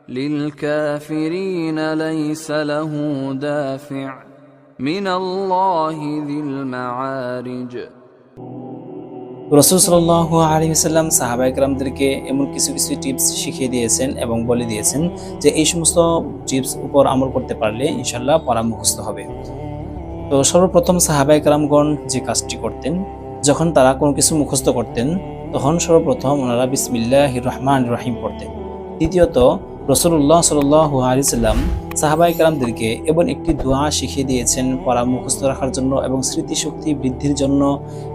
للكافرين ليس له دافع من الله ذي المعارج। রাসূল সাল্লাল্লাহু আলাইহি ওয়াসাল্লাম সাহাবায়ে কেরামদেরকে এমন কিছু কিছু টিপস শিখিয়ে দিয়েছেন এবং বলে দিয়েছেন যে এই সমস্ত টিপস উপর আমল করতে পারলে ইনশাআল্লাহ পড়া মুখস্থ হবে। তো সর্বপ্রথম সাহাবায়ে কেরামগণ যে কাজটি করতেন, যখন তারা কোনো কিছু মুখস্থ করতেন তখন সর্বপ্রথম ওনারা বিসমিল্লাহির রহমানির রহিম পড়তেন। দ্বিতীয়ত রাসূলুল্লাহ সাল্লাল্লাহু আলাইহি ওয়াসাল্লাম সাহাবায়ে কেরামদেরকে এমন একটি দোয়া শিখিয়ে দিয়েছেন পড়া মুখস্থ রাখার জন্য এবং স্মৃতিশক্তি বৃদ্ধির জন্য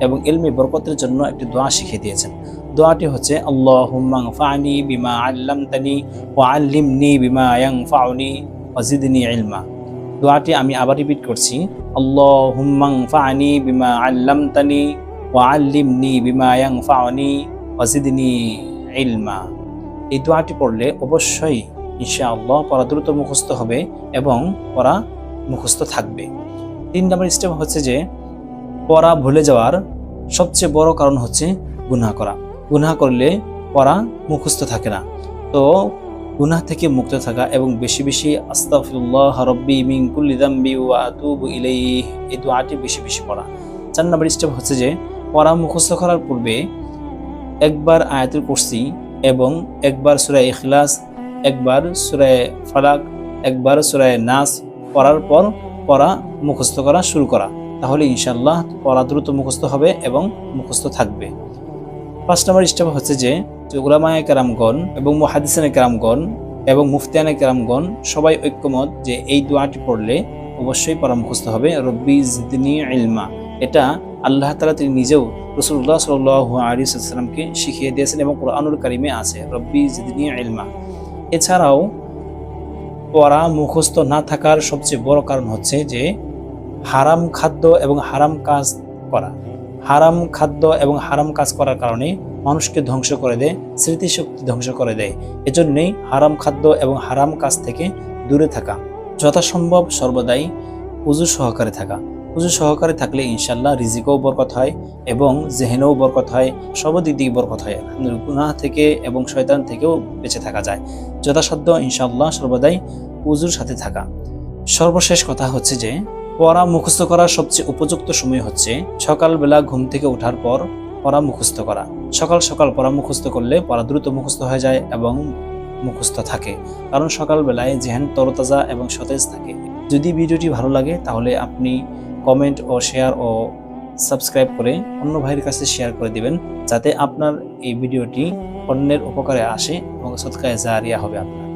এবং ইলমে বরকতের জন্য একটি দোয়া শিখিয়ে দিয়েছেন। দোয়াটি হচ্ছে আল্লাহুম্মা আনফা'নি বিমা আল্লামতানি ওয়া আল্লিমনি বিমা ইয়ানফাউনি ওয়া জিদনি ইলমা। দোয়াটি আমি আবার রিপিট করছি, আল্লাহুম্মা আনফা'নি বিমা আল্লামতানি ওয়া আল্লিমনি বিমা ইয়ানফাউনি ওয়া জিদনি ইলমা। এই দোয়াটি পড়লে অবশ্যই ইনশাআল্লাহ পড়া দ্রুত মুখস্থ হবে এবং পড়া মুখস্থ থাকবে। 3 নম্বর স্টেপ হচ্ছে যে পড়া ভুলে যাওয়ার সবচেয়ে বড় কারণ হচ্ছে গুনাহ করা। গুনাহ করলে পড়া মুখস্থ থাকে না। তো গুনাহ থেকে মুক্ত থাকা এবং বেশি বেশি আস্তাগফিরুল্লাহ রাব্বি মিন কুল্লি যামবি ওয়া আতুবু ইলাইহি, এই দোয়াটি বেশি বেশি পড়া। 4 নম্বর স্টেপ হচ্ছে যে পড়া মুখস্থ করার পূর্বে একবার আয়াতুল কুরসি এবং একবার সূরা ইখলাস, একবার সূরা ফালাক, একবার সূরা নাস পড়ার পর পড়া মুখস্থ করা শুরু করা, তাহলে ইনশাআল্লাহ পড়া দ্রুত মুখস্থ হবে এবং মুখস্থ থাকবে। 5 নম্বর স্টেপ হচ্ছে যে উলামায়ে কেরামগণ এবং মুহাদ্দিসিনে কেরামগণ এবং মুফতিয়ানে কেরামগণ সবাই ঐক্যমত যে এই দোয়াটি পড়লে অবশ্যই পড়া মুখস্থ হবে, রব্বি জিদনি ইলমা। এটা আল্লাহ তাআলা তিনি নিজেও রাসূলুল্লাহ সাল্লাল্লাহু আলাইহি ওয়াসাল্লামকে শিখিয়ে দিয়েছেন এবং কুরআনুল কারীমে আছে রব্বি জিদনি ইলমা। এছাড়াও পড়া মুখস্থ না থাকার সবচেয়ে বড় কারণ হচ্ছে যে হারাম খাদ্য এবং হারাম কাজ করা। হারাম খাদ্য এবং হারাম কাজ করার কারণে মানুষকে ধ্বংস করে দেয়, স্মৃতিশক্তি ধ্বংস করে দেয়। এজন্যই হারাম খাদ্য এবং হারাম কাজ থেকে দূরে থাকা, যথাসম্ভব সর্বদাই উযু সহকারে থাকা। উযু সহকারে থাকলে ইনশাআল্লাহ রিজিকেও বরকত হয় এবং জেহেনেও বরকত হয়, সব দিক দিয়ে বরকত হয়। গুনাহ থেকে এবং শয়তান থেকেও বেঁচে থাকা যায়। যথাসাধ্য ইনশাআল্লাহ সর্বদাই উযুর সাথে থাকা। সর্বশেষ কথা হচ্ছে যে পড়া মুখস্থ করার সবচেয়ে উপযুক্ত সময় হচ্ছে সকালবেলা ঘুম থেকে ওঠার পর পড়া মুখস্থ করা। সকাল সকাল পড়া মুখস্থ করলে পড়া দ্রুত মুখস্থ হয়ে যায় এবং মুখস্থ থাকে, কারণ সকালবেলায় জেহেন তরতাজা এবং সতেজ থাকে। যদি ভিডিওটি ভালো লাগে তাহলে আপনি কমেন্ট ও শেয়ার ও সাবস্ক্রাইব করে অন্য ভাইয়ের কাছে শেয়ার করে দিবেন, যাতে আপনার এই ভিডিওটি অন্যের উপকারে আসে এবং সদকায়ে জারিয়া হবে আপনার।